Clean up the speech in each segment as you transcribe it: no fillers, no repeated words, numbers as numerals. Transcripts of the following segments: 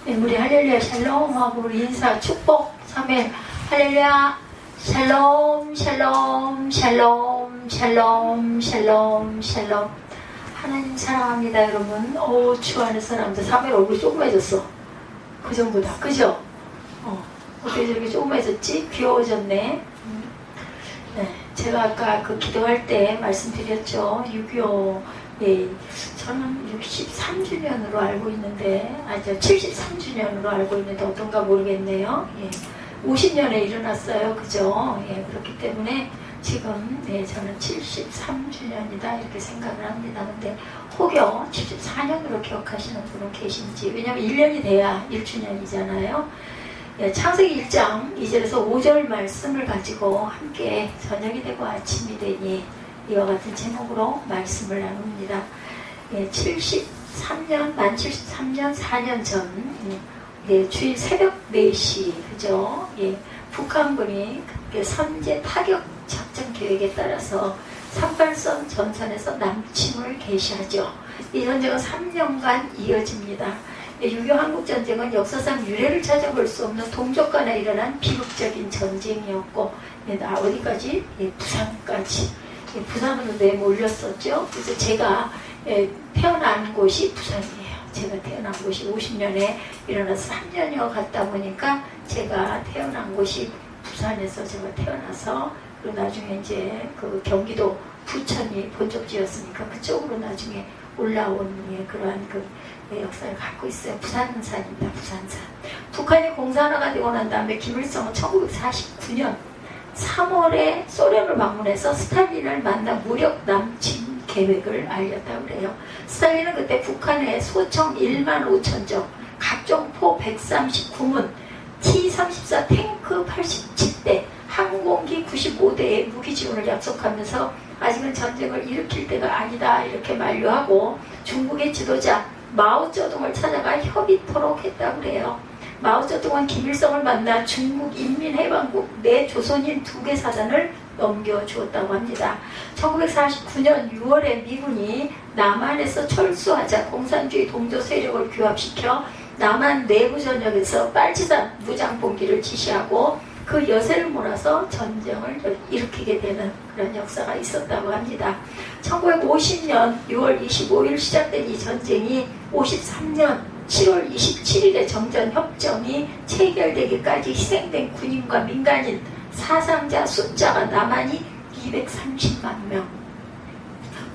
네, 우리 할렐루야 샬롬 하고 우리 인사 축복 3일 할렐루야 샬롬 샬롬 샬롬 샬롬 샬롬 샬롬. 하나님 사랑합니다 여러분. 주하는 사람들 3일 얼굴이 조그매졌어. 그 전보다 그죠? 어떻게 저렇게 조그매졌지? 귀여워졌네. 네, 제가 아까 그 기도할 때 말씀드렸죠. 6.25 예, 저는 63주년으로 알고 있는데, 73주년으로 알고 있는데 어떤가 모르겠네요. 예, 50년에 일어났어요. 그죠? 예, 그렇기 때문에 지금 예, 저는 73주년이다 이렇게 생각을 합니다. 근데 혹여 74년으로 기억하시는 분은 계신지, 왜냐면 1년이 돼야 1주년이잖아요. 예, 창세기 1장 2절에서 5절 말씀을 가지고 함께 저녁이 되고 아침이 되니 이와 같은 제목으로 말씀을 나눕니다. 예, 73년, 만 73년 4년 전 예, 주일 새벽 4시 그죠? 예, 북한군이 선제 타격 작전 계획에 따라서 38선 전선에서 남침을 개시하죠. 이 전쟁은 3년간 이어집니다. 6.25 한국전쟁은 역사상 유례를 찾아볼 수 없는 동족간에 일어난 비극적인 전쟁이었고, 어디까지? 부산까지. 부산으로 내몰렸었죠. 그래서 제가 태어난 곳이 부산이에요. 제가 태어난 곳이 50년에 일어나서 3년여 갔다 보니까 제가 태어난 곳이 부산에서 제가 태어나서, 그리고 나중에 이제 그 경기도 부천이 본적지였으니까 그쪽으로 나중에 올라온 그러한 그 역사를 갖고 있어요. 부산산입니다. 부산산. 북한이 공산화가 되고 난 다음에 김일성은 1949년 3월에 소련을 방문해서 스탈린을 만나 무력 남침 계획을 알렸다고 그래요. 스탈린은 그때 북한에 소총 1만 5천 정, 각종 포 139문, T-34 탱크 87대, 항공기 95대의 무기 지원을 약속하면서 아직은 전쟁을 일으킬 때가 아니다 이렇게 만류하고 중국의 지도자 마오쩌둥을 찾아가 협의토록 했다고 그래요. 마오쩌둥은 김일성을 만나 중국 인민해방국 내 조선인 2개 사단을 넘겨주었다고 합니다. 1949년 6월에 미군이 남한에서 철수하자 공산주의 동조 세력을 규합시켜 남한 내부 전역에서 빨치산 무장봉기를 지시하고 그 여세를 몰아서 전쟁을 일으키게 되는 그런 역사가 있었다고 합니다. 1950년 6월 25일 시작된 이 전쟁이 53년 7월 27일에 정전협정이 체결되기까지 희생된 군인과 민간인 사상자 숫자가 남한이 230만 명,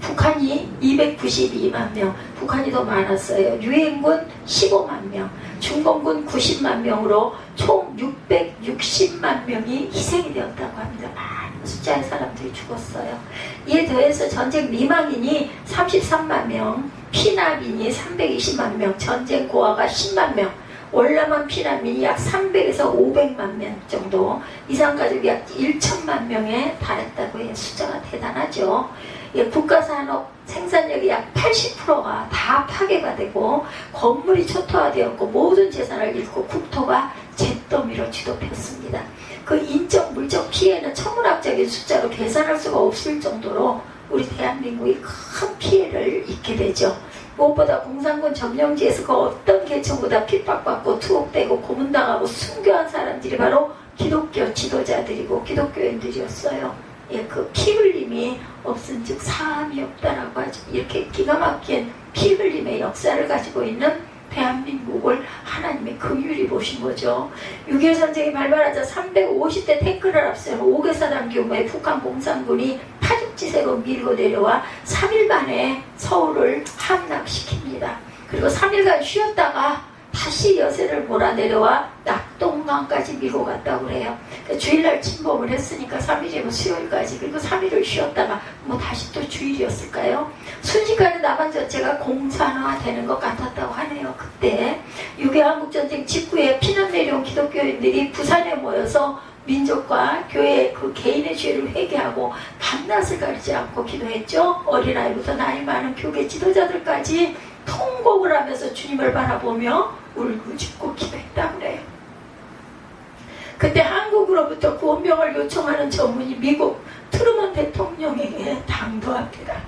북한이 292만 명, 북한이 더 많았어요. 유엔군 15만 명, 중공군 90만 명으로 총 660만 명이 희생이 되었다고 합니다. 많은 숫자의 사람들이 죽었어요. 이에 더해서 전쟁 미망인이 33만 명, 피난민이 320만 명, 전쟁 고아가 10만 명, 월남한 피난민이 약 300에서 500만 명 정도, 이산가족이 약 1천만 명에 달했다고 해요. 숫자가 대단하죠. 예, 국가산업 생산력이 약 80%가 다 파괴가 되고 건물이 초토화되었고 모든 재산을 잃고 국토가 잿더미로 뒤덮였습니다. 그 인적 물적 피해는 천문학적인 숫자로 계산할 수가 없을 정도로 우리 대한민국이 큰 피해를 입게 되죠. 무엇보다 공산군 점령지에서 그 어떤 계층보다 핍박받고 투옥되고 고문당하고 순교한 사람들이 바로 기독교 지도자들이고 기독교인들이었어요. 예, 그 피 흘림이 없은 즉 사함이 없다라고 하죠. 이렇게 기가 막힌 피 흘림의 역사를 가지고 있는 대한민국을 하나님의 긍휼히 보신 거죠. 6.25 전쟁이 발발하자 350대 탱크를 앞세운 5개 사단 규모의 북한 공산군이 파죽지세로 밀고 내려와 3일 만에 서울을 함락시킵니다. 그리고 3일간 쉬었다가 다시 여세를 몰아내려와 낙동강까지 밀고 갔다고 그래요. 주일날 침범을 했으니까 3일이면 수요일까지, 그리고 3일을 쉬었다가 다시 또 주일이었을까요? 순식간에 남한 전체가 공산화되는 것 같았다고 하네요. 그때 6.25 한국전쟁 직후에 피난 내려온 기독교인들이 부산에 모여서 민족과 교회 그 개인의 죄를 회개하고 밤낮을 가리지 않고 기도했죠. 어린아이부터 나이 많은 교계 지도자들까지 통곡을 하면서 주님을 바라보며 울고 짖고 기도했다고 그래요. 그때 한국으로부터 구원병을 요청하는 전문이 미국 트루먼 대통령에게 당도합니다.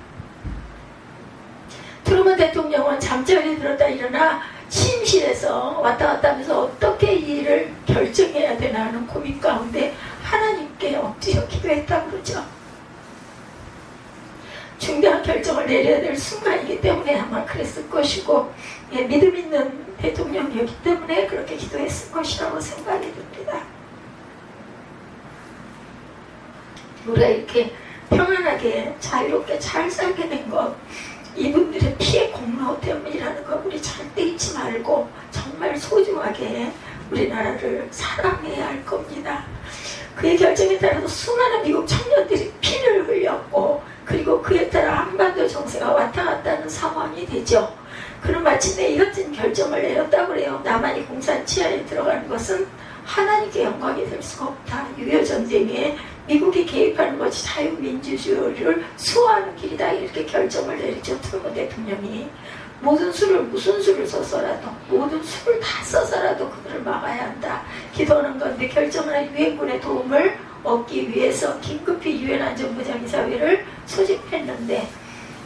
트루먼 대통령은 잠자리에 들었다 일어나 침실에서 왔다 갔다 하면서 어떻게 이 일을 결정해야 되나 하는 고민 가운데 하나님께 엎드려 기도했다고 그러죠. 중대한 결정을 내려야 될 순간이기 때문에 아마 그랬을 것이고, 예, 믿음 있는 대통령이었기 때문에 그렇게 기도했을 것이라고 생각이 듭니다. 우리가 이렇게 평안하게 자유롭게 잘 살게 된 것, 이분들의 피해 공로 때문이라는 거 우리 절대 잊지 말고 정말 소중하게 우리나라를 사랑해야 할 겁니다. 그의 결정에 따라서 수많은 미국 청년들이 피를 흘렸고, 그리고 그에 따라 한반도 정세가 왔다 갔다 하는 상황이 되죠. 그럼 마침내 이같은 결정을 내렸다고 그래요. 남한이 공산 치하에 들어가는 것은 하나님께 영광이 될 수가 없다. 6.25 전쟁에 미국이 개입하는 것이 자유민주주의를 수호하는 길이다. 이렇게 결정을 내리죠. 트루먼 대통령이. 모든 수를, 무슨 수를 써서라도, 모든 수를 다 써서라도 그들을 막아야 한다. 기도하는 건데 결정한 유엔군의 도움을 얻기 위해서 긴급히 유엔 안전보장이사회를 소집했는데,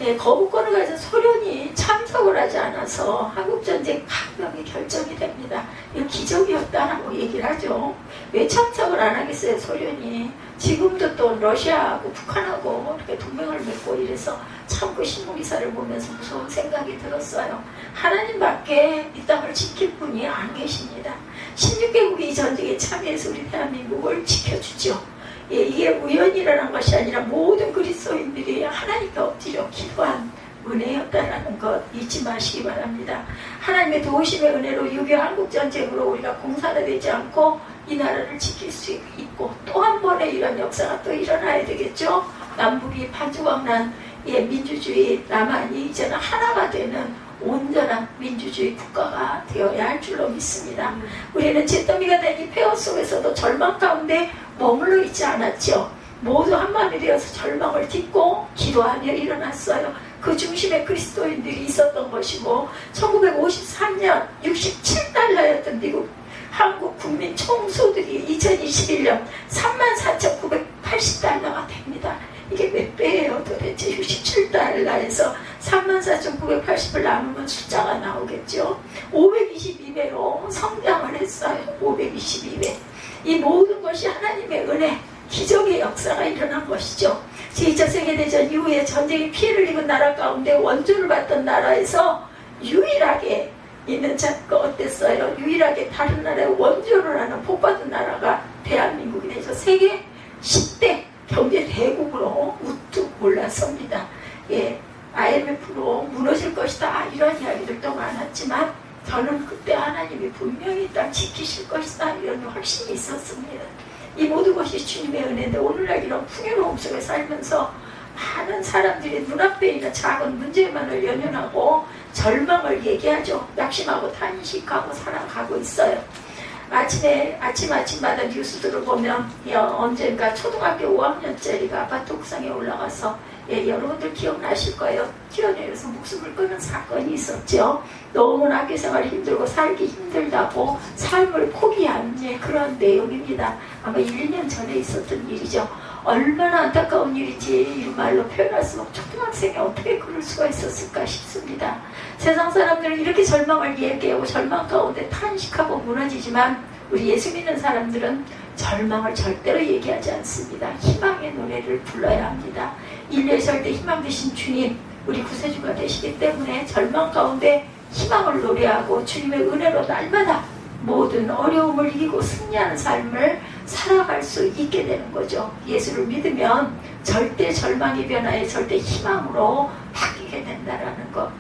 네, 거부권을 가진 소련이 참석을 하지 않아서 한국전쟁 파병이 결정이 됩니다. 이거 기적이었다라고 얘기를 하죠. 왜 참석을 안 하겠어요, 소련이. 지금도 또 러시아하고 북한하고 이렇게 동맹을 맺고 이래서 참 그 신문기사를 보면서 무서운 생각이 들었어요. 하나님밖에 이 땅을 지킬 분이 안 계십니다. 16개국이 이 전쟁에 참여해서 우리 대한민국을 지켜주죠. 예, 이게 우연이라는 것이 아니라 모든 그리스도인들이 하나님께 엎드려 기도한 은혜였다라는 것 잊지 마시기 바랍니다. 하나님의 도우심의 은혜로 6.25 한국전쟁으로 우리가 공산화되지 않고 이 나라를 지킬 수 있고, 또 한 번의 이런 역사가 또 일어나야 되겠죠. 남북이 반주광난, 예, 민주주의 남한이 이제는 하나가 되는 온전한 민주주의 국가가 되어야 할 줄로 믿습니다. 우리는 잿더미가 된 이 폐허 속에서도 절망 가운데 머물러 있지 않았죠. 모두 한마음이 되어서 절망을 딛고 기도하며 일어났어요. 그 중심에 그리스도인들이 있었던 것이고, 1953년 67달러였던 미국 한국 국민 총소득이 2021년 34,980달러가 됩니다. 이게 몇 배예요 도대체? 67달러에서 34,980을 나누면 숫자가 나오겠죠. 522배로 성장을 했어요. 522배. 이 모든 것이 하나님의 은혜, 기적의 역사가 일어난 것이죠. 제2차 세계대전 이후에 전쟁이 피해를 입은 나라 가운데 원조를 받던 나라에서 유일하게 있는 자가 어땠어요? 유일하게 다른 나라에 원조를 하는 복받은 나라가 대한민국이 되죠. 세계 10대 경제 대국으로 우뚝 올라섭니다. 예, IMF로 무너질 것이다 이런 이야기들도 많았지만 저는 그때 하나님이 분명히 딱 지키실 것이다 이런 확신이 있었습니다. 이 모든 것이 주님의 은혜인데, 오늘날 이런 풍요로움 속에 살면서 많은 사람들이 눈앞에 있는 작은 문제만을 연연하고 절망을 얘기하죠. 낙심하고 탄식하고 살아가고 있어요. 아침마다 뉴스들을 보면 언젠가 초등학교 5학년짜리가 아파트 옥상에 올라가서, 예, 여러분들 기억나실 거예요. 뛰어내려서 목숨을 끊은 사건이 있었죠. 너무나 학교생활이 힘들고 살기 힘들다고 삶을 포기한, 예, 그런 내용입니다. 아마 1년 전에 있었던 일이죠. 얼마나 안타까운 일인지 이 말로 표현할 수 없고, 초등학생이 어떻게 그럴 수가 있었을까 싶습니다. 세상 사람들은 이렇게 절망을 얘기하고 절망 가운데 탄식하고 무너지지만, 우리 예수 믿는 사람들은 절망을 절대로 얘기하지 않습니다. 희망의 노래를 불러야 합니다. 인류의 절대 희망 되신 주님, 우리 구세주가 되시기 때문에 절망 가운데 희망을 노래하고 주님의 은혜로 날마다 모든 어려움을 이기고 승리하는 삶을 살아갈 수 있게 되는 거죠. 예수를 믿으면 절대 절망이 변하여 절대 희망으로 바뀌게 된다라는 것.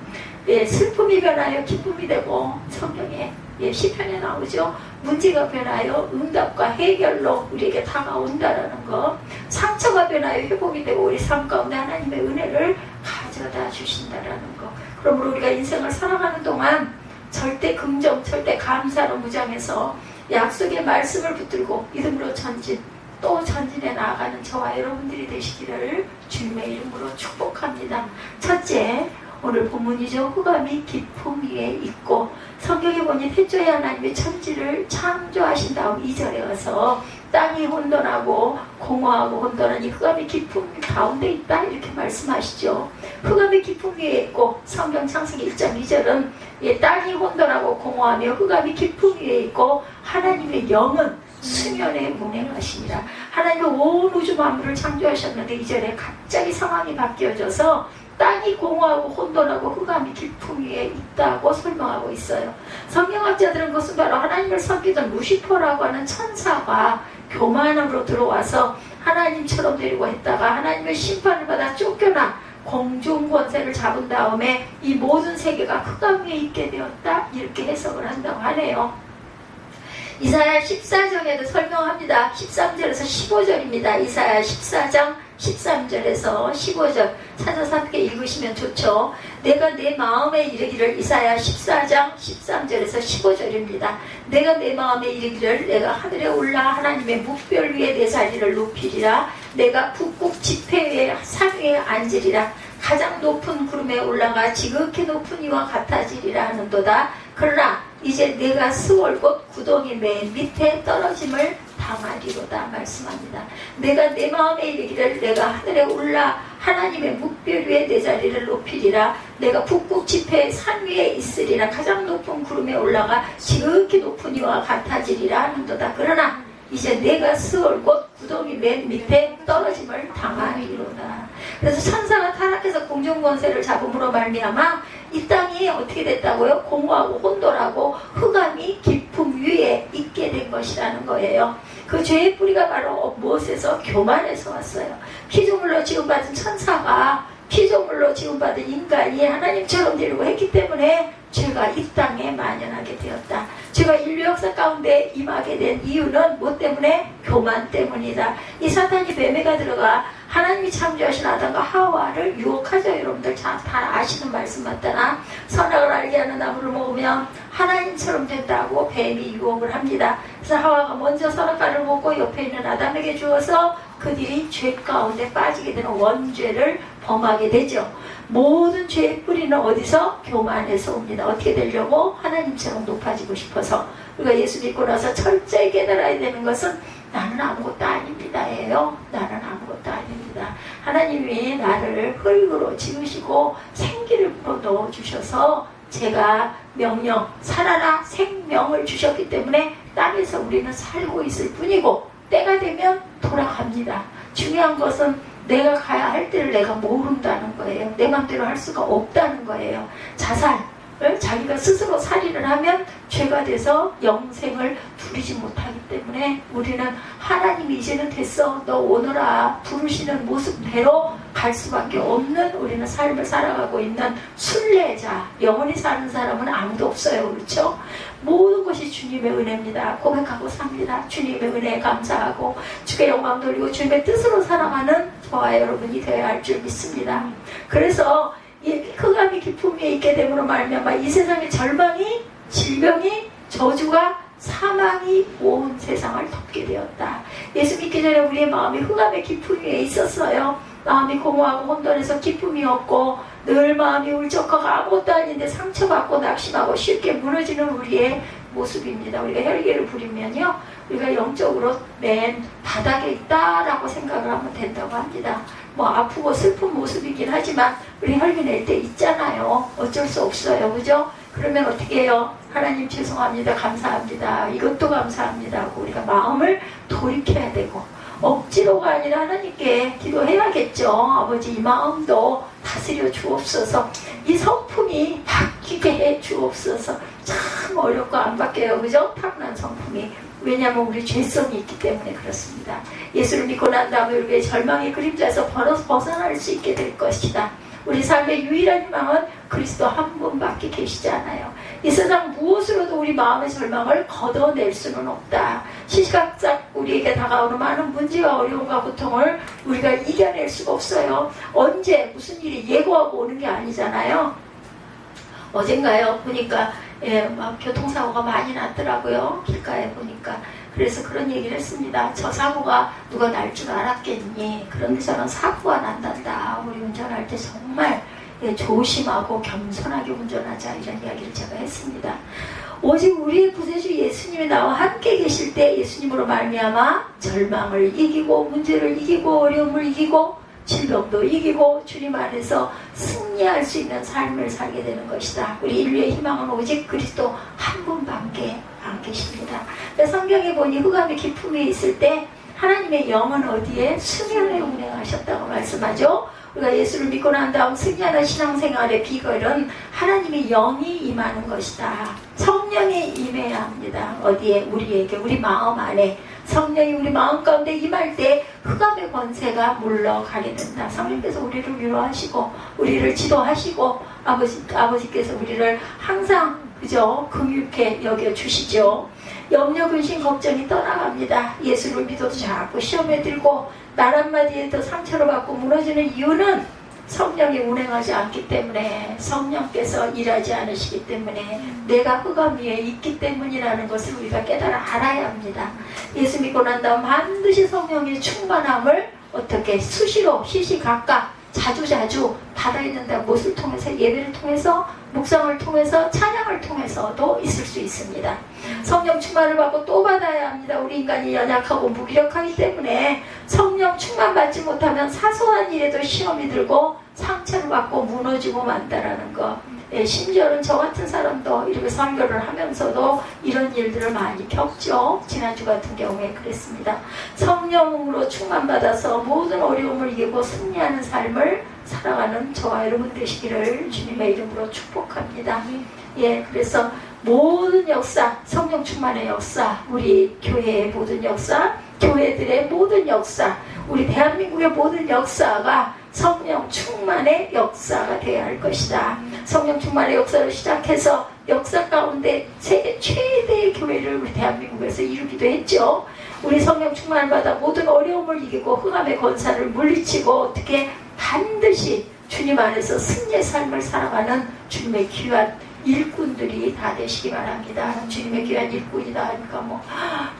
예, 슬픔이 변하여 기쁨이 되고, 성경에, 예, 시편에 나오죠. 문제가 변하여 응답과 해결로 우리에게 다가온다라는 것. 상처가 변하여 회복이 되고 우리 삶 가운데 하나님의 은혜를 가져다 주신다라는 것. 그러므로 우리가 인생을 살아가는 동안 절대 긍정, 절대 감사로 무장해서 약속의 말씀을 붙들고 믿음으로 전진, 또 전진해 나아가는 저와 여러분들이 되시기를 주님의 이름으로 축복합니다. 첫째, 오늘 본문이죠. 흑암이 깊음 위에 있고, 성경에 보니 태초에 하나님이 천지를 창조하신 다음 2절에 와서 땅이 혼돈하고 공허하고 혼돈하니 흑암이 깊음 가운데 있다 이렇게 말씀하시죠. 흑암이 깊음 위에 있고, 성경 창세기 1장 2절은 땅이 혼돈하고 공허하며 흑암이 깊음 위에 있고 하나님의 영은 수면에 운행하시니라. 하나님은 온 우주 만물을 창조하셨는데 이전에 갑자기 상황이 바뀌어져서 땅이 공허하고 혼돈하고 흑암이 깊음 위에 있다고 설명하고 있어요. 성경학자들은 그것은 바로 하나님을 섬기던 루시퍼라고 하는 천사가 교만으로 들어와서 하나님처럼 되려고 했다가 하나님의 심판을 받아 쫓겨나 공중 권세를 잡은 다음에 이 모든 세계가 흑암 위에 있게 되었다 이렇게 해석을 한다고 하네요. 이사야 14장에도 설명합니다. 13절에서 15절입니다. 이사야 14장 13절에서 15절 찾아서 함께 읽으시면 좋죠. 내가 내 마음에 이르기를, 이사야 14장 13절에서 15절입니다. 내가 내 마음에 이르기를 내가 하늘에 올라 하나님의 묵별 위에 내 자리를 높이리라. 내가 북극 지폐 위에 산 위에 앉으리라. 가장 높은 구름에 올라가 지극히 높은 이와 같아지리라 하는도다. 그러나 이제 내가 스월 곧 구덩이 맨 밑에 떨어짐을 당하리로다 말씀합니다. 내가 내 마음에 이르기를 내가 하늘에 올라 하나님의 묵별 위에 내 자리를 높이리라. 내가 북극 지폐의 산 위에 있으리라. 가장 높은 구름에 올라가 지극히 높은 이와 같아지리라 하는도다. 그러나 이제 내가 스월 곧 구덩이 맨 밑에 떨어짐을 당하리로다. 그래서 천사가 타락해서 공중권세를 잡음으로 말미암아 이 땅이 어떻게 됐다고요? 공허하고 혼돈하고 흑암이 깊음 위에 있게 된 것이라는 거예요. 그 죄의 뿌리가 바로 무엇에서? 교만에서 왔어요. 피조물로 지음받은 천사가 피조물로 지음받은 인간이 하나님처럼 되려고 했기 때문에 죄가 이 땅에 만연하게 되었다. 죄가 인류 역사 가운데 임하게 된 이유는 무엇 때문에? 교만 때문이다. 이 사탄이 매매가 들어가 하나님이 창조하신 아담과 하와를 유혹하죠. 여러분들 다 아시는 말씀 맞다나 선악을 알게 하는 나무를 먹으면 하나님처럼 된다고 뱀이 유혹을 합니다. 그래서 하와가 먼저 선악과를 먹고 옆에 있는 아담에게 주어서 그들이 죄 가운데 빠지게 되는 원죄를 범하게 되죠. 모든 죄의 뿌리는 어디서? 교만에서 옵니다. 어떻게 되려고? 하나님처럼 높아지고 싶어서. 우리가 예수 믿고 나서 철저히 깨달아야 되는 것은 나는 아무것도 아닙니다 예요. 나는 아무것도 아닙니다. 하나님이 나를 흙으로 지으시고 생기를 불어넣어주셔서 제가 명령, 살아라 생명을 주셨기 때문에 땅에서 우리는 살고 있을 뿐이고 때가 되면 돌아갑니다. 중요한 것은 내가 가야 할 때를 내가 모른다는 거예요. 내 맘대로 할 수가 없다는 거예요. 자살을 자기가 스스로 살인을 하면 죄가 돼서 영생을 누리지 못하기 때문에 우리는 하나님이 이제는 됐어 너 오너라 부르시는 모습대로 갈 수밖에 없는 우리는 삶을 살아가고 있는 순례자, 영원히 사는 사람은 아무도 없어요. 그렇죠? 모든 것이 주님의 은혜입니다. 고백하고 삽니다. 주님의 은혜에 감사하고 주께 영광 돌리고 주님의 뜻으로 살아가는 저와 여러분이 되어야 할 줄 믿습니다. 그래서 이 흑암이 깊음 위에 있게 됨으로 말미암아 이 세상의 절망이, 질병이, 저주가, 사망이 온 세상을 덮게 되었다. 예수 믿기 전에 우리의 마음이 흑암의 깊음 위에 있었어요. 마음이 공허하고 혼돈해서 기쁨이 없고 늘 마음이 울적하고 아무것도 아닌데 상처받고 낙심하고 쉽게 무너지는 우리의 모습입니다. 우리가 혈기를 부리면요 우리가 영적으로 맨 바닥에 있다라고 생각을 하면 된다고 합니다. 뭐 아프고 슬픈 모습이긴 하지만 우리 혈기 낼 때 있잖아요. 어쩔 수 없어요. 그죠? 그러면 어떻게 해요? 하나님 죄송합니다. 감사합니다. 이것도 감사합니다 하고 우리가 마음을 돌이켜야 되고 억지로가 아니라 하나님께 기도해야겠죠. 아버지 이 마음도 다스려 주옵소서. 이 성품이 바뀌게 해 주옵소서. 참 어렵고 안 바뀌어요. 그죠? 타고난 성품이. 왜냐하면 우리 죄성이 있기 때문에 그렇습니다. 예수를 믿고 난 다음에 우리의 절망의 그림자에서 벗어날 수 있게 될 것이다. 우리 삶의 유일한 희망은 그리스도 한 분밖에 계시지 않아요. 이 세상 무엇으로도 우리 마음의 절망을 걷어낼 수는 없다. 시시각각 우리에게 다가오는 많은 문제와 어려움과 고통을 우리가 이겨낼 수가 없어요. 언제 무슨 일이 예고하고 오는 게 아니잖아요. 어젠가요 보니까 막 교통사고가 많이 났더라고요. 길가에 보니까. 그래서 그런 얘기를 했습니다. 저 사고가 누가 날 줄 알았겠니? 그런데 저는 사고가 난단다. 우리 운전할 때 정말 조심하고 겸손하게 운전하자, 이런 이야기를 제가 했습니다. 오직 우리의 구세주 예수님이 나와 함께 계실 때 예수님으로 말미암아 절망을 이기고 문제를 이기고 어려움을 이기고 질병도 이기고 주님 안에서 승리할 수 있는 삶을 살게 되는 것이다. 우리 인류의 희망은 오직 그리스도 한 분밖에 안 계십니다. 성경에 보니 흑암의 기품에 있을 때 하나님의 영은 어디에? 수면에 운행하셨다고 말씀하죠. 우리가 예수를 믿고 난 다음 승리하는 신앙생활의 비결은 하나님의 영이 임하는 것이다. 성령이 임해야 합니다. 어디에? 우리에게, 우리 마음 안에 성령이 우리 마음 가운데 임할 때 흑암의 권세가 물러가게 된다. 성령께서 우리를 위로하시고 우리를 지도하시고 아버지께서 우리를 항상 그저 긍휼케 여겨주시죠. 염려, 근심, 걱정이 떠나갑니다. 예수를 믿어도 자꾸 시험에 들고 말 한마디에 더 상처를 받고 무너지는 이유는 성령이 운행하지 않기 때문에, 성령께서 일하지 않으시기 때문에, 내가 흑암 위에 있기 때문이라는 것을 우리가 깨달아 알아야 합니다. 예수 믿고 난 다음 반드시 성령의 충만함을 어떻게 수시로 시시각각 자주자주 받아야 된다. 무엇을 통해서? 예배를 통해서, 묵상을 통해서, 찬양을 통해서도 있을 수 있습니다. 성령 충만을 받고 또 받아야 합니다. 우리 인간이 연약하고 무기력하기 때문에 성령 충만 받지 못하면 사소한 일에도 시험이 들고 상처를 받고 무너지고 만다라는 것. 심지어는 저 같은 사람도 이렇게 선교를 하면서도 이런 일들을 많이 겪죠. 지난주 같은 경우에 그랬습니다. 성령으로 충만받아서 모든 어려움을 이기고 승리하는 삶을 살아가는 저와 여러분 되시기를 주님의 이름으로 축복합니다. 그래서 모든 역사, 성령 충만의 역사, 우리 교회의 모든 역사, 교회들의 모든 역사, 우리 대한민국의 모든 역사가 성령 충만의 역사가 되어야 할 것이다. 성령 충만의 역사를 시작해서 역사 가운데 세계 최대의 교회를 우리 대한민국에서 이루기도 했죠. 우리 성령 충만을 받아 모든 어려움을 이기고 흑암의 권사를 물리치고 어떻게 반드시 주님 안에서 승리의 삶을 살아가는 주님의 귀한 일꾼들이 다 되시기 바랍니다. 주님의 귀한 일꾼이다 하니까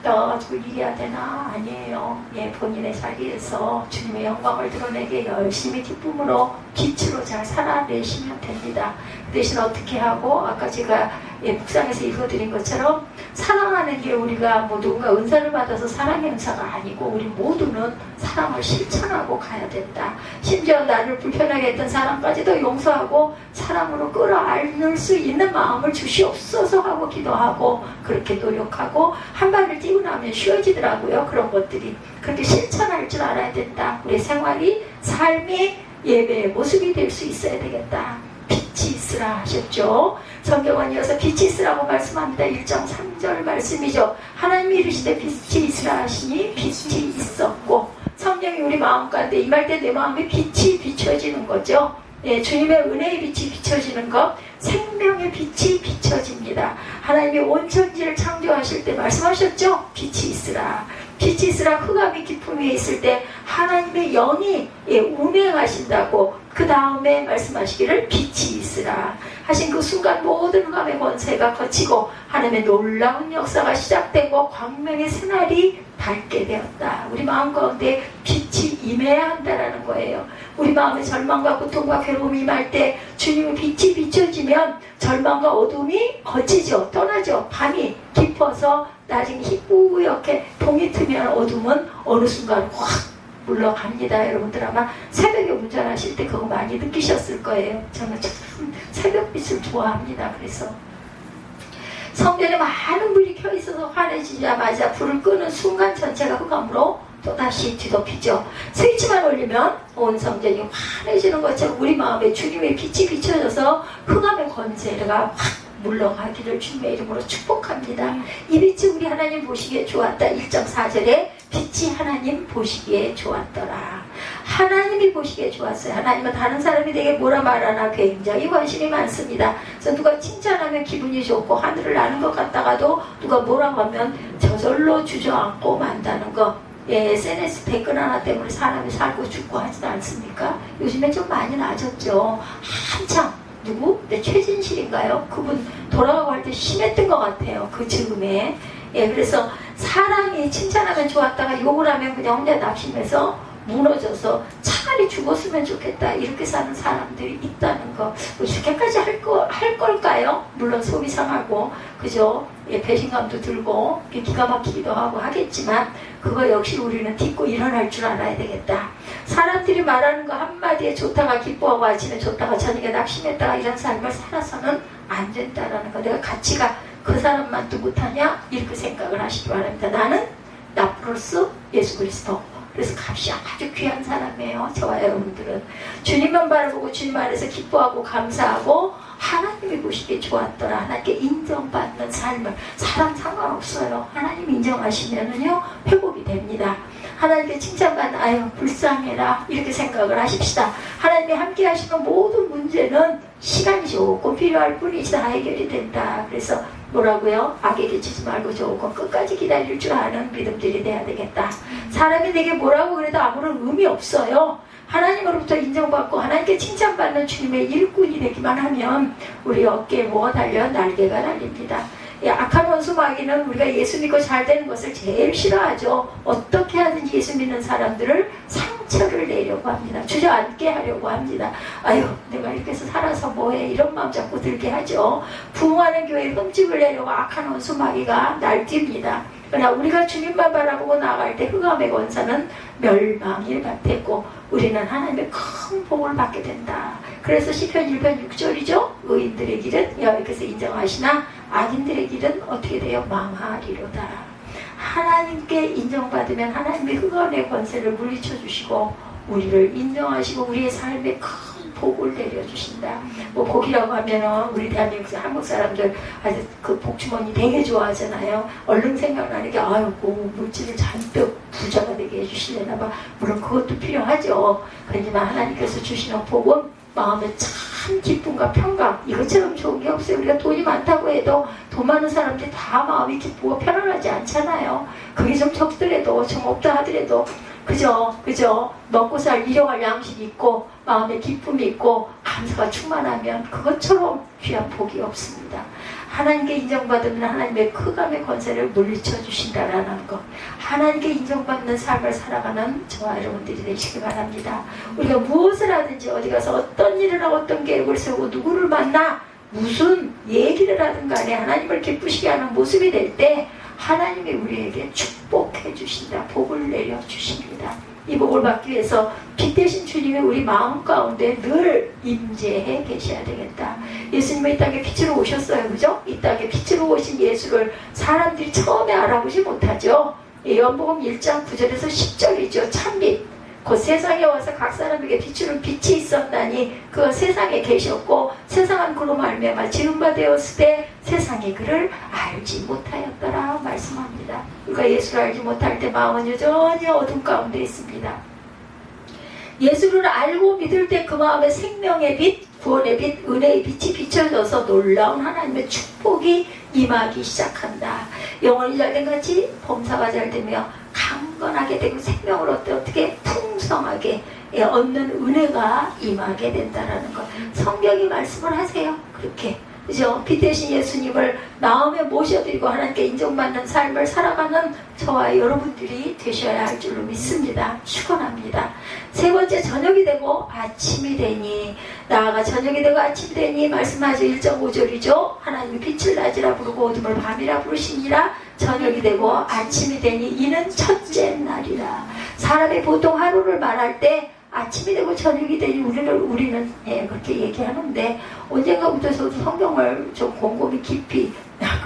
나와가지고 일해야 되나? 아니에요. 본인의 자리에서 주님의 영광을 드러내게 열심히 기쁨으로 빛으로 잘 살아내시면 됩니다. 그 대신 어떻게 하고, 아까 제가 묵상에서 읽어드린 것처럼 사랑하는 게 우리가 누군가 은사를 받아서 사랑의 은사가 아니고 우리 모두는 사랑을 실천하고 가야 된다. 심지어 나를 불편하게 했던 사람까지도 용서하고 사랑으로 끌어안을 수 있는 마음을 주시옵소서 하고 기도하고 그렇게 노력하고 한 발을 뛰고 나면 쉬워지더라고요. 그런 것들이 그렇게 실천할 줄 알아야 된다. 우리 생활이 삶이 예배의 모습이 될 수 있어야 되겠다. 빛이 있으라 하셨죠. 성경은 이어서 빛이 있으라고 말씀합니다. 1장 3절 말씀이죠. 하나님이 이르시되 빛이 있으라 하시니 빛이 있었고, 성령이 우리 마음 가운데 임할 때 내 마음에 빛이 비춰지는 거죠. 주님의 은혜의 빛이 비춰지는 것, 생명의 빛이 비춰집니다. 하나님이 온 천지를 창조하실 때 말씀하셨죠. 빛이 있으라. 빛이 있으라. 흑암이 깊음 위에 있을 때 하나님의 영이 운행하신다고 그 다음에 말씀하시기를 빛이 있으라 하신 그 순간 모든 흑암의 권세가 거치고 하나님의 놀라운 역사가 시작되고 광명의 새날이 밝게 되었다. 우리 마음 가운데 빛이 임해야 한다는 거예요. 우리 마음에 절망과 고통과 괴로움이 임할 때 주님의 빛이 비춰지면 절망과 어둠이 거치죠. 떠나죠. 밤이 깊어서 나중에 희뿌옇게 동이 트면 어둠은 어느 순간 확 물러갑니다. 여러분들 아마 새벽에 운전하실 때 그거 많이 느끼셨을 거예요. 저는 참 새벽빛을 좋아합니다. 그래서 성전에 많은 불이 켜있어서 환해지자마자 불을 끄는 순간 전체가 흑암으로 또다시 뒤덮이죠. 스위치만 올리면 온 성전이 환해지는 것처럼 우리 마음에 주님의 빛이 비춰져서 흑암의 권세가 확 물러가기를 주님의 이름으로 축복합니다. 이 빛이 우리 하나님 보시기에 좋았다. 1장 4절에 빛이 하나님 보시기에 좋았더라. 하나님이 보시기에 좋았어요. 하나님은 다른 사람이 내게 뭐라 말하나 굉장히 관심이 많습니다. 그래서 누가 칭찬하면 기분이 좋고 하늘을 나는 것 같다가도 누가 뭐라고 하면 저절로 주저앉고 만다는 거. SNS 댓글 하나 때문에 사람이 살고 죽고 하지도 않습니까? 요즘에 좀 많이 나아졌죠. 한창 누구? 최진실인가요? 그분 돌아가고 할 때 심했던 것 같아요. 그 즈음에. 그래서 사람이 칭찬하면 좋았다가 욕을 하면 그냥 혼자 낙심해서 무너져서 차라리 죽었으면 좋겠다 이렇게 사는 사람들이 있다는 거. 이렇게까지 할 걸까요? 물론 속이 상하고 그죠? 예, 배신감도 들고 기가 막히기도 하고 하겠지만 그거 역시 우리는 딛고 일어날 줄 알아야 되겠다. 사람들이 말하는 거 한마디에 좋다가 기뻐하고 아침에 좋다가 저녁에 낙심했다가 이런 삶을 살아서는 안 된다라는 거. 내가 가치가 그 사람만 또 못하냐? 이렇게 생각을 하시기 바랍니다. 나는 나 플러스 예수 그리스도. 그래서 값이 아주 귀한 사람이에요. 저와 여러분들은 주님만 바라보고 주님 안에서 기뻐하고 감사하고 하나님이 보시기에 좋았더라. 하나님께 인정받는 삶을. 사람 상관없어요. 하나님 인정하시면은요 회복이 됩니다. 하나님께 칭찬받는 아유 불쌍해라 이렇게 생각을 하십시다. 하나님이 함께 하시는 모든 문제는 시간이 조금 필요할 뿐이지 다 해결이 된다. 그래서 뭐라고요? 악에게 지지 말고 조금 끝까지 기다릴 줄 아는 믿음들이 돼야 되겠다. 사람이 내게 뭐라고 그래도 아무런 의미 없어요. 하나님으로부터 인정받고 하나님께 칭찬받는 주님의 일꾼이 되기만 하면 우리 어깨에 뭐가 달려? 날개가 달립니다. 악한 원수 마귀는 우리가 예수 믿고 잘 되는 것을 제일 싫어하죠. 어떻게 하든지 예수 믿는 사람들을 상처를 내려고 합니다. 주저앉게 하려고 합니다. 아유 내가 이렇게 해서 살아서 뭐해 이런 마음 자꾸 들게 하죠. 부흥하는 교회에 흠집을 내려고 악한 원수 마귀가 날뜁니다. 그러나 우리가 주님만 바라보고 나아갈 때 흑암의 권사는 멸망일 같았고 우리는 하나님의 큰 복을 받게 된다. 그래서 시편 1편 6절이죠. 의인들의 길은 여호와께서 인정하시나 악인들의 길은 어떻게 돼요? 망하리로다. 하나님께 인정받으면 하나님의 흑암의 권세를 물리쳐 주시고 우리를 인정하시고 우리의 삶에 큰 복을 내려주신다. 뭐 복이라고 하면은 우리 대한민국 한국 사람들 아주 그 복주머니 되게 좋아하잖아요. 얼른 생각나는 게 아이고 물질을 잔뜩 부자가 되게 해주시려나 봐. 물론 그것도 필요하죠. 그렇지만 하나님께서 주시는 복은 마음에 참 기쁨과 평강 이것처럼 좋은 게 없어요. 우리가 돈이 많다고 해도 돈 많은 사람들이 다 마음이 기쁘고 편안하지 않잖아요. 그게 좀 적더라도 좀 없다 하더라도 그죠 먹고 살 일용할 양식이 있고 마음에 기쁨이 있고 감사가 충만하면 그것처럼 귀한 복이 없습니다. 하나님께 인정받으면 하나님의 흑암의 권세를 물리쳐 주신다라는 것. 하나님께 인정받는 삶을 살아가는 저와 여러분들이 되시기 바랍니다. 우리가 무엇을 하든지 어디 가서 어떤 일을 하고 어떤 계획을 세우고 누구를 만나 무슨 얘기를 하든 간에 하나님을 기쁘시게 하는 모습이 될 때 하나님이 우리에게 축복해 주신다. 복을 내려 주십니다. 이 복을 받기 위해서 빛 대신 주님이 우리 마음 가운데 늘 임재해 계셔야 되겠다. 예수님은 이 땅에 빛으로 오셨어요. 그죠? 이 땅에 빛으로 오신 예수를 사람들이 처음에 알아보지 못하죠. 요한복음 1장 9절에서 10절이죠. 참빛. 곧 세상에 와서 각 사람에게 비추는 빛이 있었나니 그 세상에 계셨고 세상은 그로 말미암아 지은 바 되었을 때 세상이 그를 알지 못하였더라 말씀합니다. 우리가 예수를 알지 못할 때 마음은 여전히 어둠 가운데 있습니다. 예수를 알고 믿을 때 그 마음에 생명의 빛, 구원의 빛, 은혜의 빛이 비춰져서 놀라운 하나님의 축복이 임하기 시작한다. 영혼이 잘된 같이 범사가 잘되며 강건하게 되고 생명을 어떻게 풍성하게 얻는 은혜가 임하게 된다라는 것. 성경이 말씀을 하세요. 그렇게. 그죠? 빛 대신 예수님을 마음에 모셔드리고 하나님께 인정받는 삶을 살아가는 저와 여러분들이 되셔야 할 줄로 믿습니다. 축원합니다. 세 번째, 저녁이 되고 아침이 되니. 나아가 저녁이 되고 아침이 되니 말씀하죠. 1.5절이죠. 하나님이 빛을 낮이라 부르고 어둠을 밤이라 부르시니라. 저녁이 되고 아침이 되니 이는 첫째 날이라. 사람이 보통 하루를 말할 때 아침이 되고 저녁이 되니 우리는 그렇게 얘기하는데 언젠가부터 저도 성경을 좀 곰곰이 깊이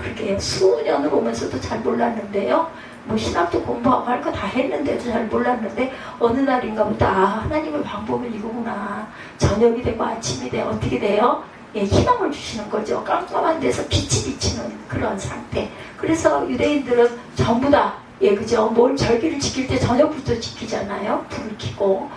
그렇게 수년을 오면서도 잘 몰랐는데요. 뭐 신학도 공부하고 할 거 다 했는데도 잘 몰랐는데 어느 날인가부터 하나님의 방법은 이거구나. 저녁이 되고 아침이 돼 어떻게 돼요? 희망을 주시는 거죠. 깜깜한 데서 빛이 비치는 그런 상태. 그래서 유대인들은 전부 다 그죠? 뭘 절기를 지킬 때 저녁부터 지키잖아요. 불을 켜고.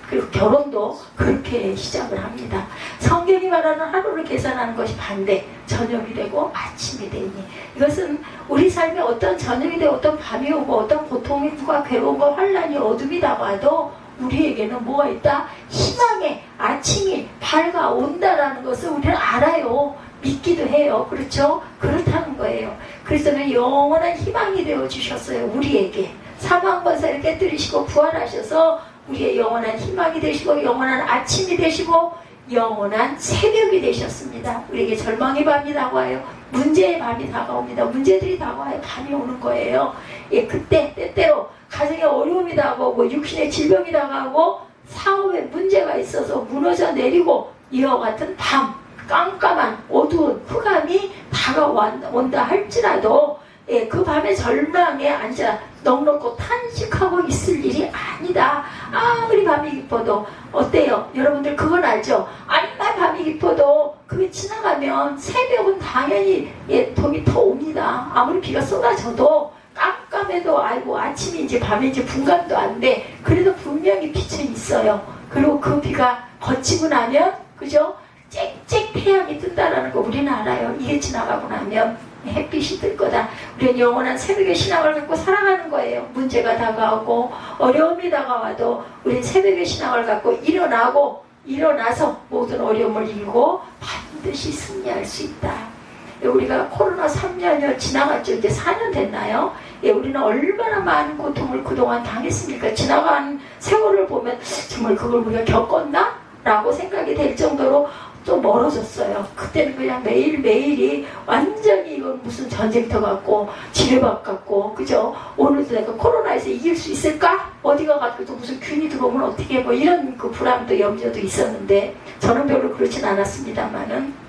그리고 결혼도 그렇게 시작을 합니다. 성경이 말하는 하루를 계산하는 것이 반대. 저녁이 되고 아침이 되니. 이것은 우리 삶에 어떤 저녁이 되고 어떤 밤이 오고 어떤 고통과 괴로움과 환란이 어둠이 다가와도 우리에게는 뭐가 있다? 희망의 아침이 밝아온다라는 것을 우리는 알아요. 믿기도 해요. 그렇죠? 그렇다는 거예요. 그리스도는 영원한 희망이 되어주셨어요. 우리에게. 사망 권세를 깨뜨리시고 부활하셔서 우리의 영원한 희망이 되시고 영원한 아침이 되시고 영원한 새벽이 되셨습니다. 우리에게 절망의 밤이 다가와요. 문제의 밤이 다가옵니다. 문제들이 다가와요. 밤이 오는 거예요. 예, 그때 때때로 가정에 어려움이 다가오고 육신의 질병이 다가오고 사업에 문제가 있어서 무너져 내리고 이와 같은 밤, 깜깜한 어두운 흑암이 다가온다 할지라도 예, 그 밤에 절망에 앉아 넉넉고 탄식하고 있을 일이 아니다. 아무리 밤이 깊어도 어때요? 여러분들 그건 알죠? 아무리 밤이 깊어도 그게 지나가면 새벽은 당연히 예, 덕이 더 옵니다. 아무리 비가 쏟아져도 깜깜해도 아이고 아침이 이제 밤인지 분간도 안 돼. 그래도 분명히 빛은 있어요. 그리고 그 비가 거치고 나면 그죠? 짹짹 태양이 뜬다라는 거 우리는 알아요. 이게 지나가고 나면 햇빛이 뜰 거다. 우리는 영원한 새벽의 신앙을 갖고 살아가는 거예요. 문제가 다가오고 어려움이 다가와도 우리는 새벽의 신앙을 갖고 일어나서 모든 어려움을 이기고 반드시 승리할 수 있다. 우리가 코로나 3년여 지나갔죠. 이제 4년 됐나요? 예, 우리는 얼마나 많은 고통을 그동안 당했습니까? 지나간 세월을 보면 정말 그걸 우리가 겪었나? 라고 생각이 될 정도로 좀 멀어졌어요. 그때는 그냥 매일매일이 완전히 이건 무슨 전쟁터 같고 지뢰밭 같고 그죠? 오늘도 내가 코로나에서 이길 수 있을까? 어디가 가도 또 무슨 균이 들어오면 어떻게 뭐 이런 그 불안도 염려도 있었는데 저는 별로 그렇진 않았습니다만은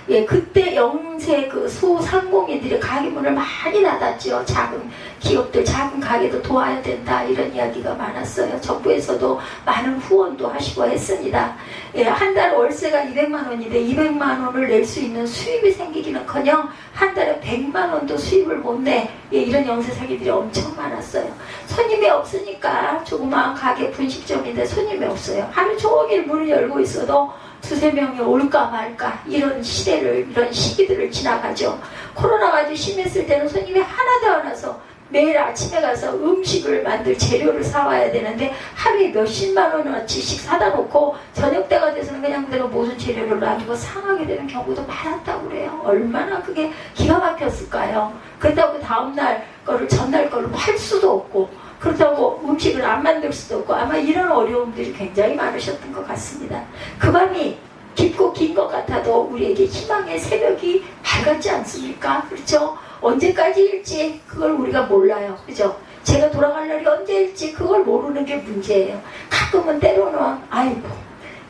예, 그때 영세 그 소상공인들이 가게 문을 많이 닫았죠. 작은 기업들, 작은 가게도 도와야 된다 이런 이야기가 많았어요. 정부에서도 많은 후원도 하시고 했습니다. 예, 한 달 월세가 200만 원인데 200만 원을 낼 수 있는 수입이 생기기는커녕 한 달에 100만 원도 수입을 못 내. 예, 이런 영세 사기들이 엄청 많았어요. 손님이 없으니까 조그마한 가게 분식점인데 손님이 없어요. 하루 종일 문을 열고 있어도 두세 명이 올까 말까 이런 시기들을 지나가죠. 코로나가 아주 심했을 때는 손님이 하나도 안 와서 매일 아침에 가서 음식을 만들 재료를 사와야 되는데 하루에 몇십만 원어치씩 사다 놓고 저녁 때가 돼서는 그냥 내가 모든 재료를 놔두고 상하게 되는 경우도 많았다고 그래요. 얼마나 그게 기가 막혔을까요? 그렇다고 다음날 거를 전날 거를 팔 수도 없고 그렇다고 음식을 안 만들 수도 없고 아마 이런 어려움들이 굉장히 많으셨던 것 같습니다. 그 밤이 깊고 긴 것 같아도 우리에게 희망의 새벽이 밝았지 않습니까? 그렇죠? 언제까지일지 그걸 우리가 몰라요. 그죠? 제가 돌아갈 날이 언제일지 그걸 모르는 게 문제예요. 가끔은 때로는 아이고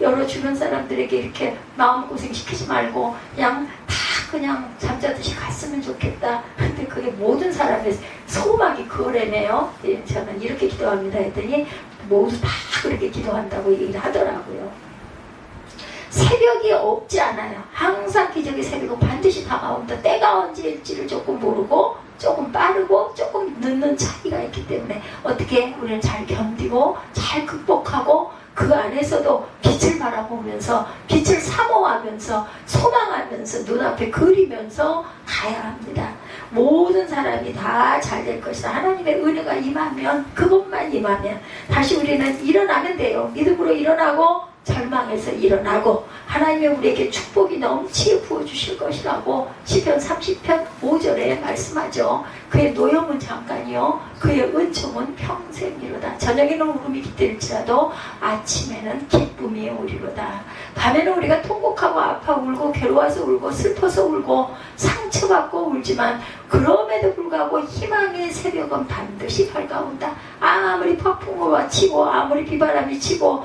여러 주변 사람들에게 이렇게 마음고생 시키지 말고 그냥 잠자듯이 갔으면 좋겠다. 근데 그게 모든 사람의 소망이 그거래네요. 예, 저는 이렇게 기도합니다 했더니 모두 다 그렇게 기도한다고 얘기를 하더라고요. 새벽이 없지 않아요. 항상 기적의 새벽은 반드시 다가온다. 때가 언제일지를 조금 모르고 조금 빠르고 조금 늦는 차이가 있기 때문에 어떻게 우리는 잘 견디고 잘 극복하고 그 안에서도 빛을 바라보면서 빛을 사모하면서 소망하면서 눈앞에 그리면서 가야 합니다. 모든 사람이 다 잘 될 것이다. 하나님의 은혜가 임하면 그것만 임하면 다시 우리는 일어나면 돼요. 믿음으로 일어나고 절망에서 일어나고 하나님의 우리에게 축복이 넘치게 부어주실 것이라고 시편 30편 5절에 말씀하죠. 그의 노염은 잠깐이요 그의 은총은 평생이로다. 저녁에는 울음이 깃들일지라도 아침에는 기쁨이 오리로다. 밤에는 우리가 통곡하고 아파 울고 괴로워서 울고 슬퍼서 울고 상처받고 울지만 그럼에도 불구하고 희망의 새벽은 반드시 밝아온다. 아무리 폭풍우가 치고 아무리 비바람이 치고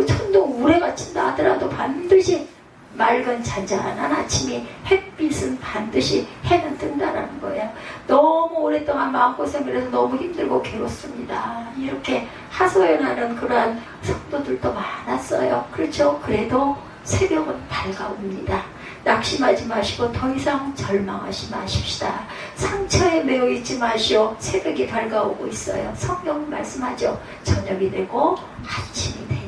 천둥 우레가 친다 하더라도 반드시 맑은 잔잔한 아침이 햇빛은 반드시 해는 뜬다라는 거예요. 너무 오랫동안 마음고생을 해서 너무 힘들고 괴롭습니다. 이렇게 하소연하는 그러한 성도들도 많았어요. 그렇죠? 그래도 새벽은 밝아옵니다. 낙심하지 마시고 더 이상 절망하지 마십시다. 상처에 매여 있지 마시오. 새벽이 밝아오고 있어요. 성경은 말씀하죠. 저녁이 되고 아침이 되니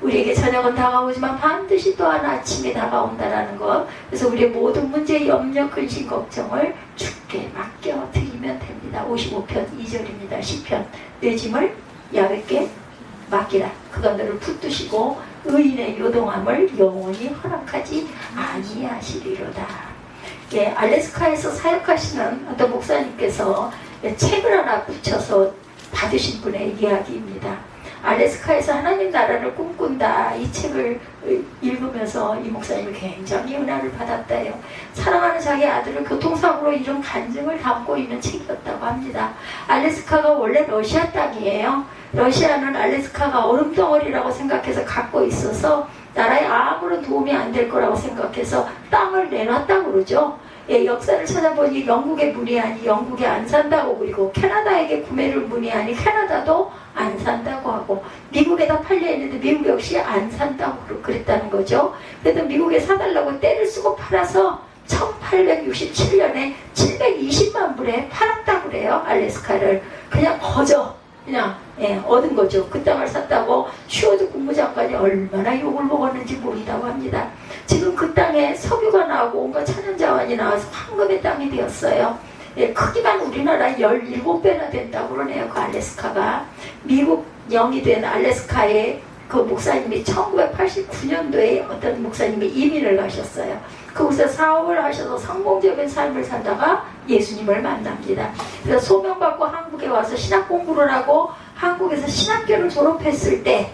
우리에게 저녁은 다가오지만 반드시 또한 아침이 다가온다라는 것. 그래서 우리의 모든 문제, 염려, 근심, 걱정을 주께 맡겨드리면 됩니다. 55편 2절입니다. 시편 내 짐을 야훼께 맡기라. 그가 너를 붙드시고 의인의 요동함을 영원히 허락하지 아니하시리로다. 예, 알래스카에서 사역하시는 어떤 목사님께서 책을 하나 붙여서 받으신 분의 이야기입니다. 알래스카에서 하나님 나라를 꿈꾼다, 이 책을 읽으면서 이 목사님이 굉장히 은혜를 받았다요. 사랑하는 자기 아들을 교통사고로 잃은 간증을 담고 있는 책이었다고 합니다. 알래스카가 원래 러시아 땅이에요. 러시아는 알래스카가 얼음덩어리라고 생각해서 갖고 있어서 나라에 아무런 도움이 안 될 거라고 생각해서 땅을 내놨다고 그러죠. 예, 역사를 찾아보니 영국에 문의하니 영국에 안 산다고, 그리고 캐나다에게 구매를 문의하니 캐나다도 안 산다고 하고, 미국에다 팔려있는데 미국 역시 안 산다고 그랬다는 거죠. 그래도 미국에 사달라고 떼를 쓰고 팔아서 1867년에 720만 불에 팔았다고 그래요. 알래스카를 그냥 그냥 얻은 거죠. 그 땅을 샀다고 슈어드 국무장관이 얼마나 욕을 먹었는지 모른다고 합니다. 지금 그 땅에 석유가 나오고 온갖 천연자원이 나와서 황금의 땅이 되었어요. 예, 크기만 우리나라 17배나 된다고 그러네요. 그 알래스카가. 미국 영이 된 알래스카에 그 목사님이 1989년도에 어떤 목사님이 이민을 가셨어요. 거기서 사업을 하셔서 성공적인 삶을 살다가 예수님을 만납니다. 그래서 소명받고 한국에 와서 신학 공부를 하고 한국에서 신학교를 졸업했을 때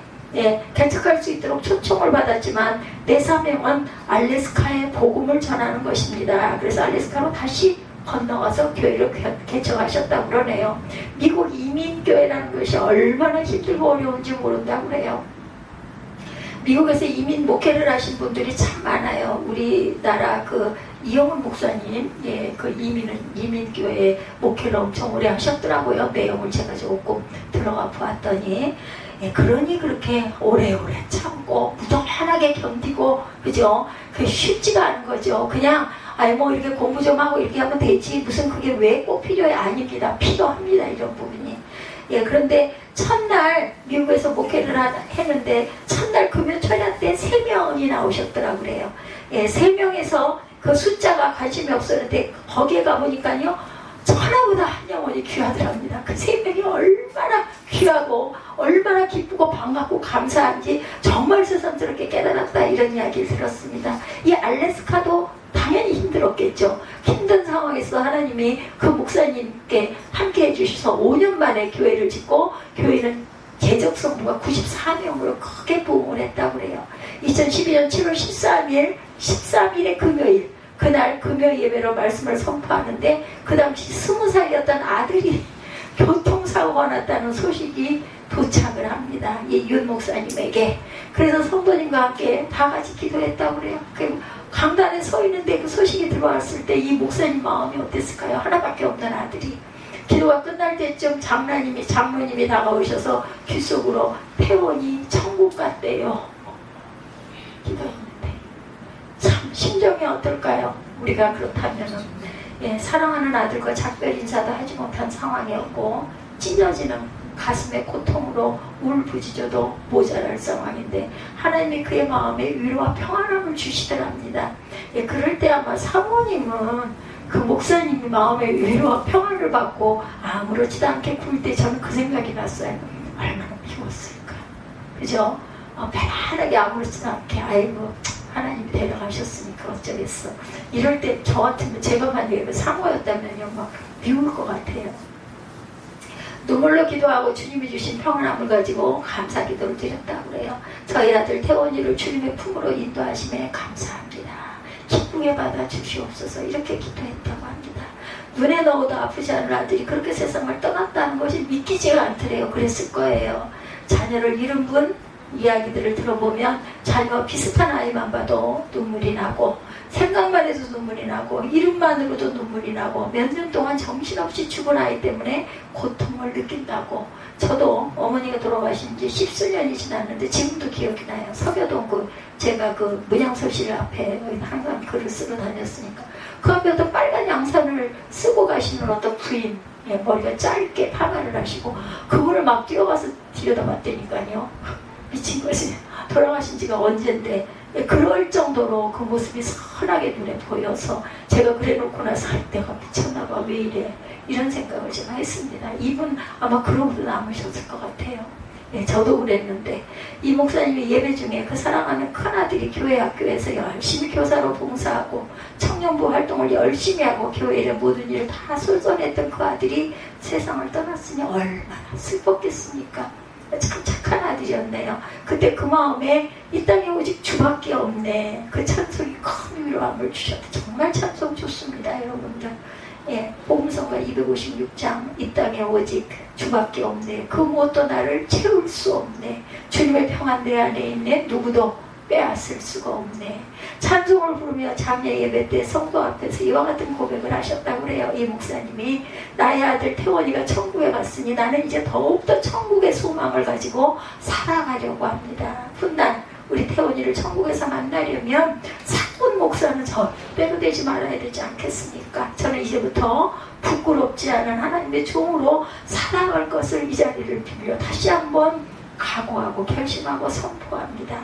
개척할 수 있도록 초청을 받았지만 내 사명은 알래스카에 복음을 전하는 것입니다. 그래서 알래스카로 다시 건너가서 교회를 개척하셨다고 그러네요. 미국 이민교회라는 것이 얼마나 힘들고 어려운지 모른다고 그래요. 미국에서 이민 목회를 하신 분들이 참 많아요. 우리나라 그 이영훈 목사님, 그 이민교회 목회를 엄청 오래 하셨더라고요. 내용을 제가 조금 들어가 보았더니, 그러니 그렇게 오래오래 참고 무던하게 견디고, 그죠? 그게 쉽지가 않은 거죠. 그냥 뭐 이렇게 공부 좀 하고 이렇게 하면 되지, 무슨 그게 왜 꼭 필요해? 아닙니다. 필요합니다. 이런 부분이. 그런데 첫날 미국에서 목회를 했는데 첫날 금요철야 때 3명이 나오셨더라고 그래요. 3명에서 그 숫자가 관심이 없었는데 거기에 가보니까요, 천하보다 한 영혼이 귀하더랍니다. 그 3명이 얼마나 귀하고 얼마나 기쁘고 반갑고 감사한지 정말 새삼스럽게 깨달았다, 이런 이야기를 들었습니다. 이 알래스카도 당연히 힘들었겠죠. 힘든 상황에서 하나님이 그 목사님께 함께 해주셔서 5년 만에 교회를 짓고, 교회는 개적 성도가 94명으로 크게 부흥을 했다고 그래요. 2012년 7월 13일의 금요일, 그날 금요 예배로 말씀을 선포하는데 그 당시 20살이었던 아들이 교통사고가 났다는 소식이 도착을 합니다. 이 윤 목사님에게. 그래서 성도님과 함께 다 같이 기도했다고 그래요. 강단에 서 있는데 그 소식이 들어왔을 때 이 목사님 마음이 어땠을까요? 하나밖에 없는 아들이. 기도가 끝날 때쯤 장로님이 다가오셔서 귀 속으로 태원이 천국 같대요. 기도했는데 참 심정이 어떨까요? 우리가 그렇다면은 사랑하는 아들과 작별 인사도 하지 못한 상황이었고, 찢어지는 가슴의 고통으로 울부짖어도 모자랄 상황인데 하나님이 그의 마음에 위로와 평안함을 주시더랍니다. 그럴 때 아마 사모님은 그 목사님이 마음에 위로와 평안을 받고 아무렇지도 않게 굴 때 저는 그 생각이 났어요. 얼마나 미웠을까, 그죠? 편안하게 아무렇지도 않게, 아이고 하나님이 데려가셨으니까 어쩌겠어. 이럴 때 저 같으면, 제가 만약에 사모였다면요, 막 미울 것 같아요. 눈물로 기도하고 주님이 주신 평안함을 가지고 감사 기도를 드렸다고 그래요. 저희 아들 태원이를 주님의 품으로 인도하심에 감사합니다. 기쁘게 받아 주시옵소서, 이렇게 기도했다고 합니다. 눈에 넣어도 아프지 않은 아들이 그렇게 세상을 떠났다는 것이 믿기지가 않더래요. 그랬을 거예요. 자녀를 잃은 분 이야기들을 들어보면 자녀와 비슷한 아이만 봐도 눈물이 나고, 생각만 해도 눈물이 나고, 이름만으로도 눈물이 나고, 몇 년 동안 정신없이 죽은 아이 때문에 고통을 느낀다고. 저도 어머니가 돌아가신 지 10수년이 지났는데 지금도 기억이 나요. 서교동 제가 그 문양서실 앞에 항상 글을 쓰러 다녔으니까 그 앞에도 빨간 양산을 쓰고 가시는 어떤 부인, 머리가 짧게 파마를 하시고 그분을 막 뛰어가서 들여다봤다니까요. 미친 거지. 돌아가신 지가 언젠데. 그럴 정도로 그 모습이 선하게 눈에 보여서 제가 그래놓고 나서 내가 미쳤나봐, 왜 이래, 이런 생각을 제가 했습니다. 이분 아마 그러고도 남으셨을 것 같아요. 예, 저도 그랬는데 이 목사님이 예배 중에 그 사랑하는 큰아들이 교회 학교에서 열심히 교사로 봉사하고 청년부 활동을 열심히 하고 교회의 모든 일을 다 솔선했던 그 아들이 세상을 떠났으니 얼마나 슬펐겠습니까? 참 착한 아들이었네요. 그때 그 마음에 이 땅에 오직 주밖에 없네. 그 찬송이 큰 위로함을 주셨다. 정말 찬송 좋습니다, 여러분들. 예, 복음성가 256장 이 땅에 오직 주밖에 없네. 그 무엇도 나를 채울 수 없네. 주님의 평안 내 안에 있네. 누구도 빼앗을 수가 없네. 찬송을 부르며 장례 예배 때 성도 앞에서 이와 같은 고백을 하셨다고 그래요. 이 목사님이 나의 아들 태원이가 천국에 갔으니 나는 이제 더욱더 천국의 소망을 가지고 살아가려고 합니다. 훗날 우리 태원이를 천국에서 만나려면 사꾼 목사는 절대로 되지 말아야 되지 않겠습니까? 저는 이제부터 부끄럽지 않은 하나님의 종으로 살아갈 것을 이 자리를 빌려 다시 한번 각오하고 결심하고 선포합니다.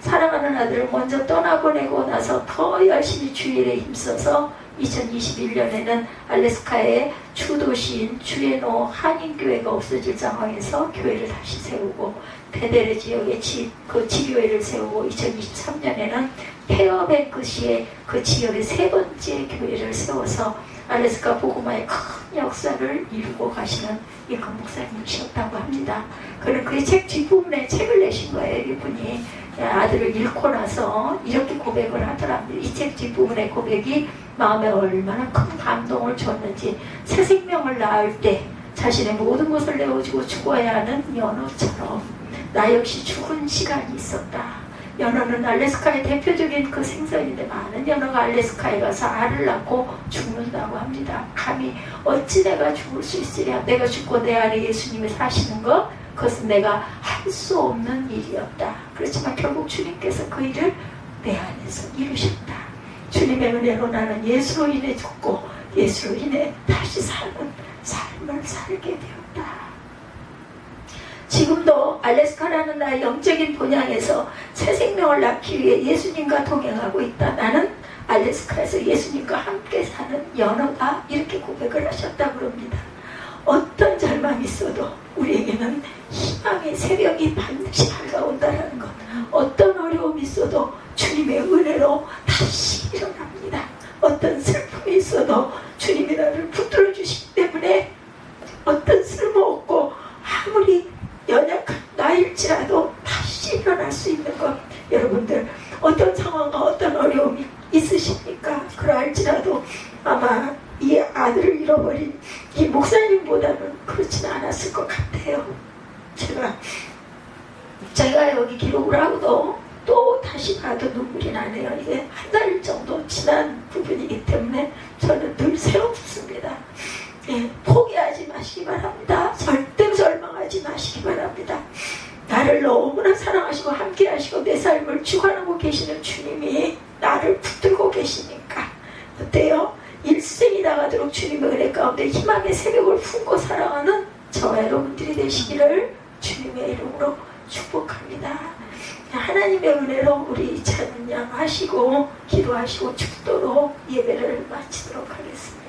사랑하는 아들을 먼저 떠나보내고 나서 더 열심히 주일에 힘써서 2021년에는 알래스카의 주도시인 주에노 한인교회가 없어질 상황에서 교회를 다시 세우고 베데레 지역에 그 지교회를 세우고 2023년에는 페어뱅크시의 그 지역의 세 번째 교회를 세워서 알래스카 복음화의 큰 역사를 이루고 가시는 이 그 목사님이셨다고 합니다. 그는 그의 책 뒷부분에 책을 내신 거예요. 이분이 아들을 잃고 나서 이렇게 고백을 하더랍니다. 이 책 뒷부분의 고백이 마음에 얼마나 큰 감동을 줬는지 새 생명을 낳을 때 자신의 모든 것을 내어주고 죽어야 하는 연어처럼 나 역시 죽은 시간이 있었다. 연어는 알래스카의 대표적인 그 생선인데 많은 연어가 알래스카에 가서 알을 낳고 죽는다고 합니다. 감히 어찌 내가 죽을 수 있으랴. 내가 죽고 내 안에 예수님이 사시는 것 그것은 내가 할 수 없는 일이었다. 그렇지만 결국 주님께서 그 일을 내 안에서 이루셨다. 주님의 은혜로 나는 예수로 인해 죽고 예수로 인해 다시 사는 삶을 살게 되었다. 지금도 알래스카라는 나의 영적인 본향에서 새 생명을 낳기 위해 예수님과 동행하고 있다. 나는 알래스카에서 예수님과 함께 사는 연어다. 이렇게 고백을 하셨다고 합니다. 어떤 절망이 있어도 우리에게는 희망의 새벽이 반드시 밝아온다는 것. 어떤 어려움이 있어도 주님의 은혜로 다시 일어납니다. 어떤 슬픔이 있어도 주님이 나를 붙들어 주시기 때문에 어떤 쓸모없고 아무리 연약한 나일지라도 다시 일어날 수 있는 것. 여러분들 어떤 상황과 어떤 어려움이 있으십니까? 그러할지라도 아마 이 아들을 잃어버린 이 목사님보다는 그렇지는 않았을 것 같아요. 제가 여기 기록을 하고도 또 다시 봐도 눈물이 나네요. 이게 한 달 정도 지난 부분이기 때문에 저는 늘 새롭습니다. 예, 포기하지 마시기 바랍니다. 절대 절망하지 마시기 바랍니다. 나를 너무나 사랑하시고 함께 하시고 내 삶을 주관하고 계시는 주님이 나를 붙들고 계시니까 어때요? 일생이 나가도록 주님의 은혜 가운데 희망의 새벽을 품고 살아가는 저와 여러분들이 되시기를 주님의 이름으로 축복합니다. 하나님의 은혜로 우리 찬양 하시고 기도하시고 축도로 예배를 마치도록 하겠습니다.